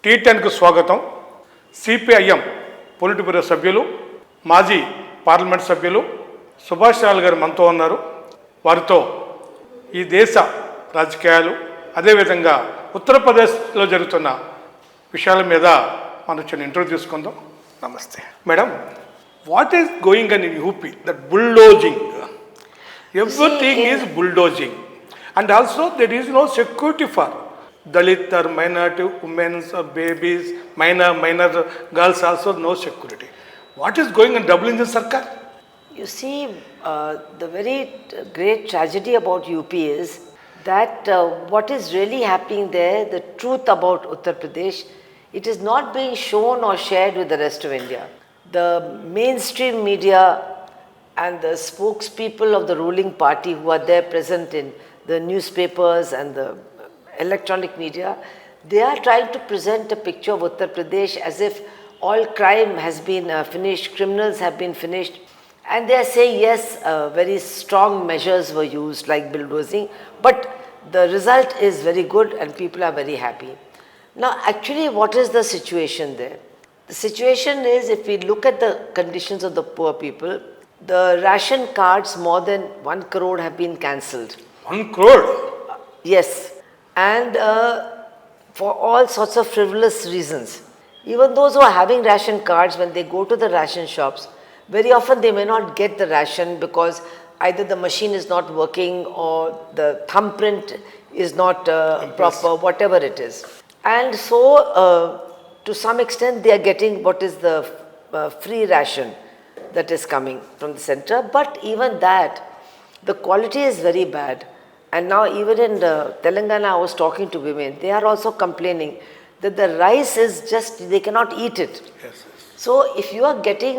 T10కు స్వాగతం. CPIM polit bureau సభ్యులు, మాజీ పార్లమెంట్ సభ్యులు సుభాషిణి గారు మనతో ఉన్నారు. వారితో ఈ దేశ రాజకీయాలు, అదేవిధంగా ఉత్తరప్రదేశ్లో జరుగుతున్న విషయాల మీద మనం చిన్న ఇంటర్వ్యూ తీసుకుందాం. నమస్తే madam. What is going on in UP? That bulldozing, everything is bulldozing, and also there is no security for Dalit or minority women or babies, minor girls also no security. What is going on double engine sarkar? You see, the very great tragedy about UP is that what is really happening there, the truth about Uttar Pradesh, it is not being shown or shared with the rest of India. The mainstream media and the spokespeople of the ruling party who are there present in the newspapers and the electronic media, they are trying to present a picture of Uttar Pradesh as if all crime has been finished, criminals have been finished, and they are saying yes, very strong measures were used like bulldozing, but the result is very good and people are very happy. Now actually what is the situation there? The situation is, if we look at the conditions of the poor people, the ration cards, more than 1 crore have been cancelled. 1 crore? Yes, and for all sorts of frivolous reasons. Even those who are having ration cards, when they go to the ration shops, very often they may not get the ration because either the machine is not working or the thumbprint is not proper, whatever it is. And so to some extent they are getting what is the free ration that is coming from the center, but even that, the quality is very bad. And now even in Telangana, I was talking to women, they are also complaining that the rice is just, they cannot eat it. Yes. So if you are getting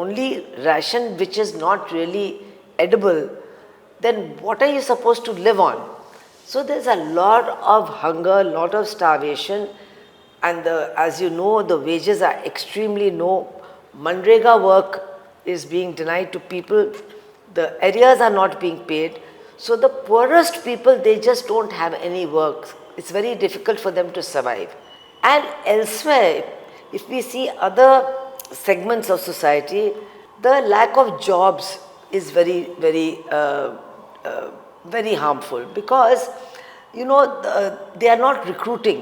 only ration which is not really edible, then what are you supposed to live on? So there's a lot of hunger, lot of starvation, and as you know, the wages are extremely low. Manrega work is being denied to people. The areas are not being paid. So the poorest people, they just don't have any work. It's very difficult for them to survive. And elsewhere, if we see other segments of society, the lack of jobs is very harmful because, you know, they are not recruiting.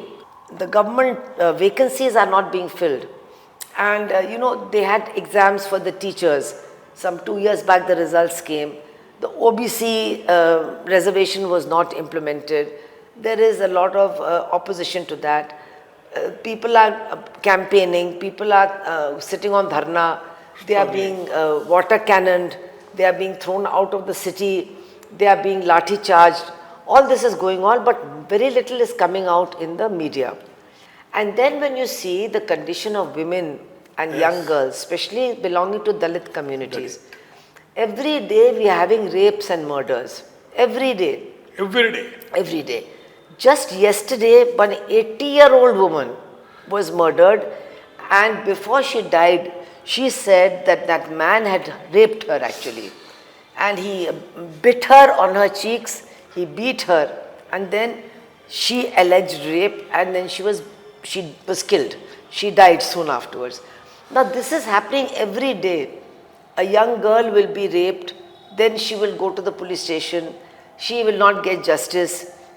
The government vacancies are not being filled. And, you know, they had exams for the teachers. Some 2 years back, the results came. The OBC reservation was not implemented. There is a lot of opposition to that. People are campaigning, people are sitting on dharna, they are being water cannoned, they are being thrown out of the city, they are being lathi charged. All this is going on, but very little is coming out in the media. And then when you see the condition of women and young girls, especially belonging to Dalit communities, every day we are having rapes and murders. Every day. Every day? Every day. Just yesterday, one 80-year-old woman was murdered, and before she died, she said that that man had raped her actually. And he bit her on her cheeks, he beat her, and then she alleged rape, and then she was killed. She died soon afterwards. Now this is happening every day. A young girl will be raped, then she will go to the police station, she will not get justice,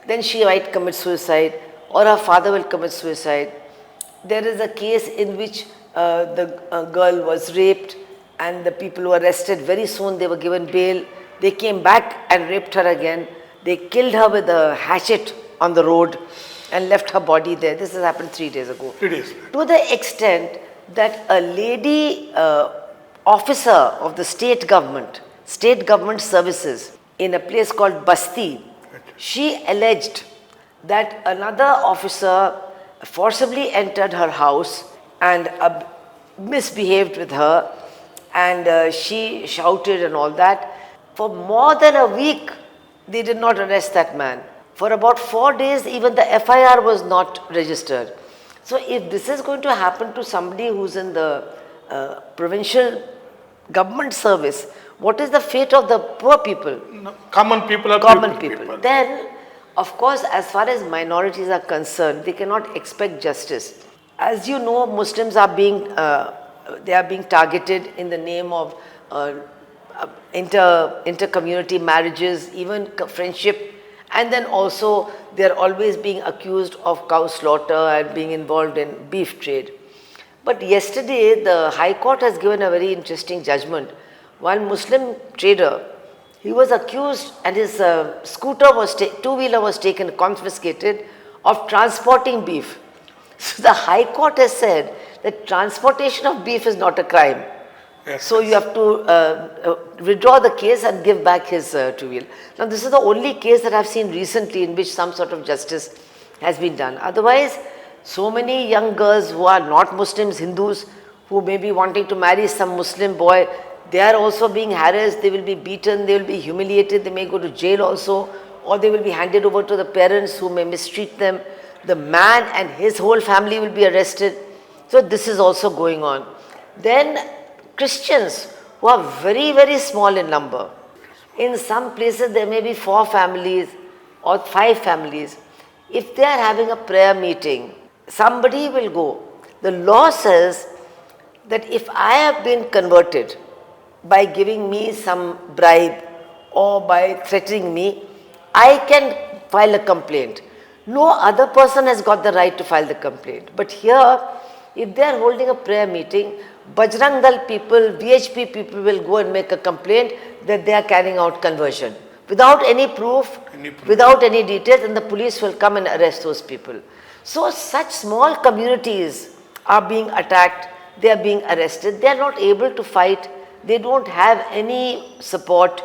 then she might commit suicide, or her father will commit suicide. There is a case in which the girl was raped and the people were arrested. Very soon they were given bail. They came back and raped her again. They killed her with a hatchet on the road and left her body there. This has happened 3 days ago. 3 days. To the extent that a lady officer of the state government services in a place called Basti, she alleged that another officer forcibly entered her house and misbehaved with her, and she shouted and all that. For more than a week, they did not arrest that man. For about 4 days, even the FIR was not registered. So if this is going to happen to somebody who's in the provincial government service, what is the fate of the poor people? No, common people are common people. Then, of course, as far as minorities are concerned, they cannot expect justice. As you know, Muslims are being targeted in the name of inter-community marriages, even friendship, and then also they are always being accused of cow slaughter and being involved in beef trade. But yesterday, the High Court has given a very interesting judgment. One Muslim trader, he was accused and his two-wheeler was taken, confiscated, of transporting beef. So the High Court has said that transportation of beef is not a crime. Yes, So you have to withdraw the case and give back his two-wheeler. Now this is the only case that I've seen recently in which some sort of justice has been done. Otherwise, so many young girls who are not Muslims, Hindus, who may be wanting to marry some Muslim boy, they are also being harassed, they will be beaten, they will be humiliated, they may go to jail also, or they will be handed over to the parents who may mistreat them. The man and his whole family will be arrested. So this is also going on. Then Christians who are very, very small in number. In some places there may be 4 families or 5 families. If they are having a prayer meeting, somebody will go. The law says that if I have been converted by giving me some bribe or by threatening me, I can file a complaint. No other person has got the right to file the complaint. But here, if they are holding a prayer meeting, Bajrang Dal people, VHP people will go and make a complaint that they are carrying out conversion. Without any proof, without any details, and the police will come and arrest those people. So such small communities are being attacked, they are being arrested, they are not able to fight, they don't have any support.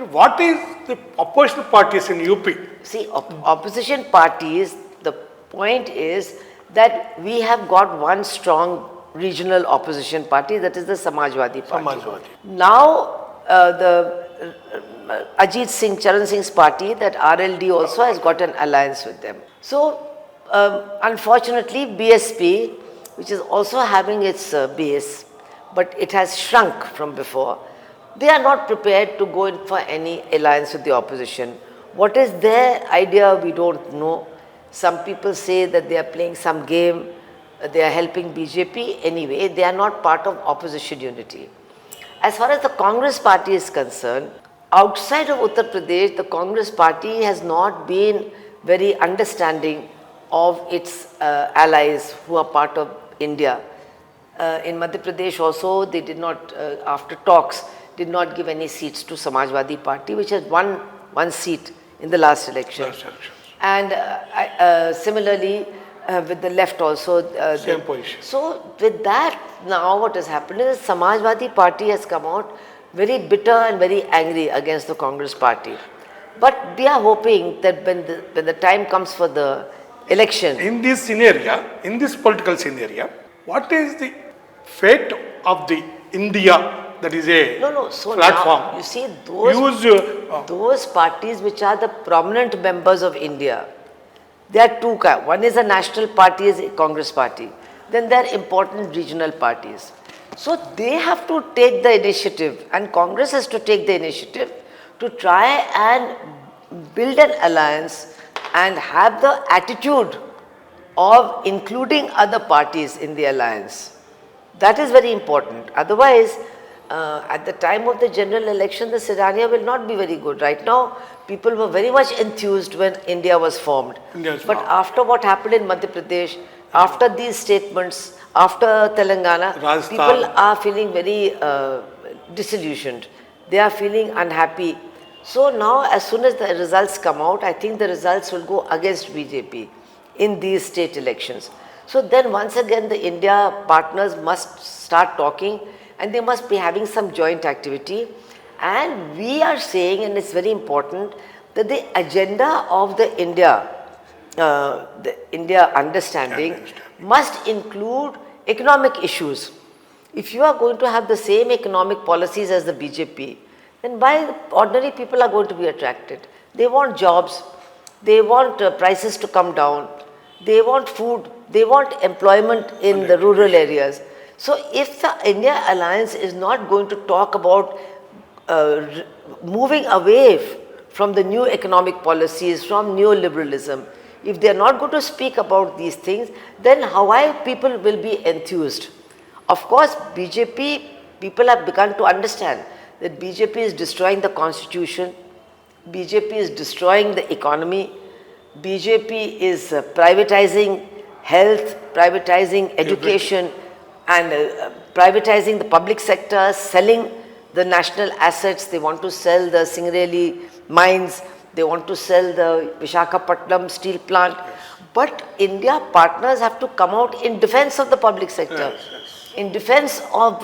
What is the opposition parties in UP? See, opposition parties, the point is that we have got one strong regional opposition party, that is the Samajwadi Party. Samajwadi. Now, Ajit Singh, Charan Singh's party, that RLD also has got an alliance with them. So, unfortunately, BSP, which is also having its base, but it has shrunk from before, they are not prepared to go in for any alliance with the opposition. What is their idea, we don't know. Some people say that they are playing some game, they are helping BJP. Anyway, they are not part of opposition unity. As far as the Congress party is concerned, outside of Uttar Pradesh, the Congress party has not been very understanding of its allies who are part of India. In Madhya Pradesh also, they did not, after talks, did not give any seats to Samajwadi Party, which has won one seat in the last election. And similarly, with the left also. Same position. So with that, now what has happened is Samajwadi Party has come out very bitter and very angry against the Congress Party. But we are hoping that when the time comes for the election. In this scenario, in this political scenario, what is the fate of the India? That is a So platform. now, you see, those parties which are the prominent members of India, there are two kinds. One is a national party, is a Congress party. Then there are important regional parties. So they have to take the initiative, and Congress has to take the initiative to try and build an alliance and have the attitude of including other parties in the alliance. That is very important. Otherwise, at the time of the general election, the scenario will not be very good. Right now, people were very much enthused when India was formed. But after what happened in Madhya Pradesh, after these statements, after Telangana, Rajasthan, people are feeling very disillusioned. They are feeling unhappy. So now, as soon as the results come out, I think the results will go against BJP in these state elections. So then once again, the India partners must start talking, and they must be having some joint activity. And we are saying, and it's very important, that the agenda of the India understanding must include economic issues. If you are going to have the same economic policies as the BJP, then why ordinary people are going to be attracted? They want jobs, they want prices to come down, they want food, they want employment in the rural areas. So if the India alliance is not going to talk about moving away from the new economic policies, from neoliberalism, if they are not going to speak about these things, then how people will be enthused? Of course, BJP, people have begun to understand that BJP is destroying the constitution, BJP is destroying the economy, BJP is privatizing health, privatizing education, and privatizing the public sector, selling the national assets. They want to sell the Singareli mines, they want to sell the Visakhapatnam steel plant. But India partners have to come out in defense of the public sector, in defense of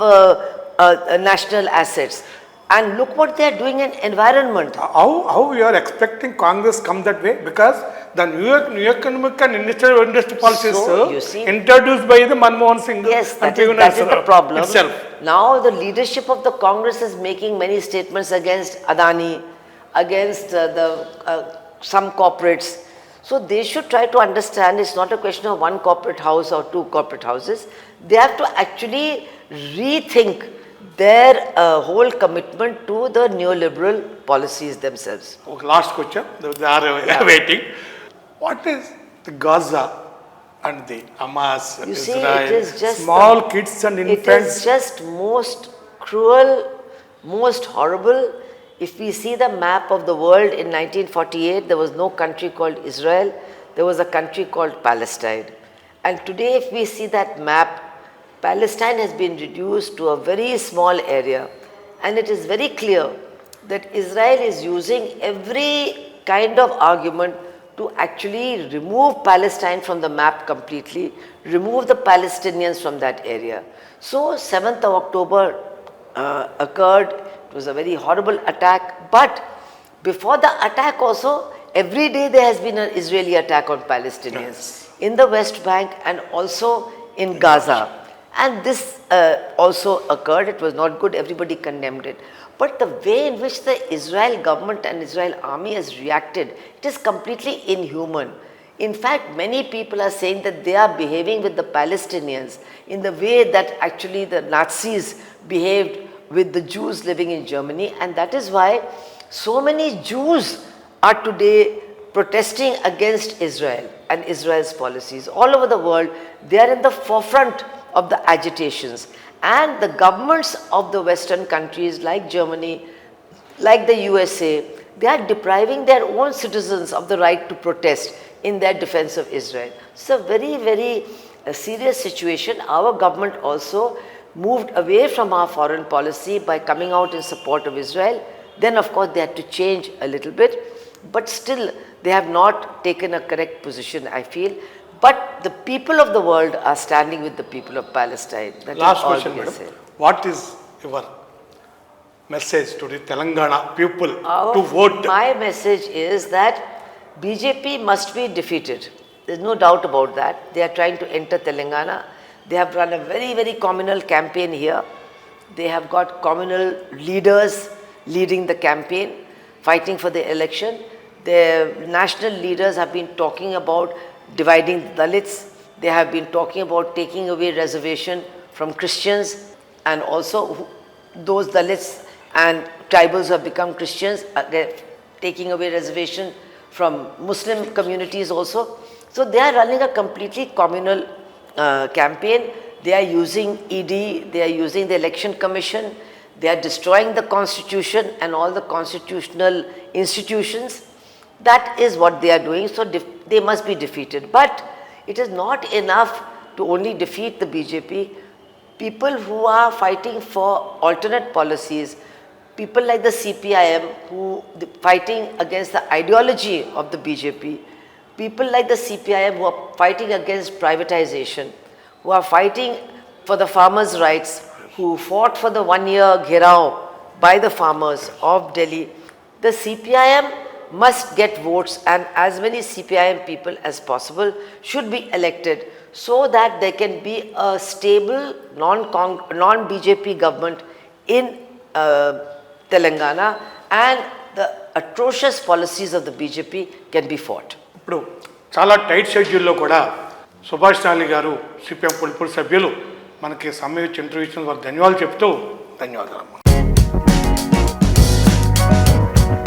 national assets. And look what they are doing in environment. How you are expecting Congress come that way? Because the new economic and industry policies you see, introduced by the Manmohan Singh. Yes, that is the problem. Itself. Now the leadership of the Congress is making many statements against Adani, against some corporates. So they should try to understand it's not a question of one corporate house or two corporate houses. They have to actually rethink their whole commitment to the neoliberal policies themselves. Okay, last question. They are waiting. What is the Gaza and the Hamas, You see, Israel, it is just small kids and infants? It is just most cruel, most horrible. If we see the map of the world in 1948, there was no country called Israel. There was a country called Palestine. And today, if we see that map, Palestine has been reduced to a very small area. And it is very clear that Israel is using every kind of argument to actually remove Palestine from the map completely, remove the Palestinians from that area. So 7th of October occurred. It was a very horrible attack. But before the attack also, every day there has been an Israeli attack on Palestinians in the West Bank and also in Gaza. And this also occurred. It was not good. Everybody condemned it. But the way in which the Israel government and Israel army has reacted, it is completely inhuman. In fact, many people are saying that they are behaving with the Palestinians in the way that actually the Nazis behaved with the Jews living in Germany. And that is why so many Jews are today protesting against Israel and Israel's policies. All over the world, they are in the forefront of the agitations. And the governments of the Western countries like Germany, like the USA, they are depriving their own citizens of the right to protest in their defense of Israel. It's a very, very serious situation. Our government also moved away from our foreign policy by coming out in support of Israel. Then, of course, they had to change a little bit. But still, they have not taken a correct position, I feel. But the people of the world are standing with the people of Palestine. That Last is all question, we madam. say. What is your message to the Telangana people to vote? My message is that BJP must be defeated. There's no doubt about that. They are trying to enter Telangana. They have run a very, very communal campaign here. They have got communal leaders leading the campaign, fighting for the election. The national leaders have been talking about dividing the Dalits. They have been talking about taking away reservation from Christians, and also those Dalits and tribals who have become Christians, they're taking away reservation from Muslim communities also. So they are running a completely communal campaign. They are using ED, they are using the Election Commission, they are destroying the Constitution and all the constitutional institutions. That is what they are doing. So they must be defeated. But it is not enough to only defeat the BJP. People who are fighting for alternate policies, people like the CPIM who fighting against the ideology of the BJP, people like the CPIM who are fighting against privatization, who are fighting for the farmers' rights, who fought for the 1-year gherav by the farmers of Delhi. The CPIM must get votes, and as many CPIM people as possible should be elected so that there can be a stable non-BJP government in Telangana, and the atrocious policies of the BJP can be fought. ఇప్పుడు చాలా tight షెడ్యూల్లో కూడా సుభాష్ చాలి గారు CPM political సభ్యులు మనకి సమయం ఇచ్చి ఇంటర్వ్యూ ఇచ్చిన వారు ధన్యవాదాలు చెప్తూ ధన్యవాదాలు.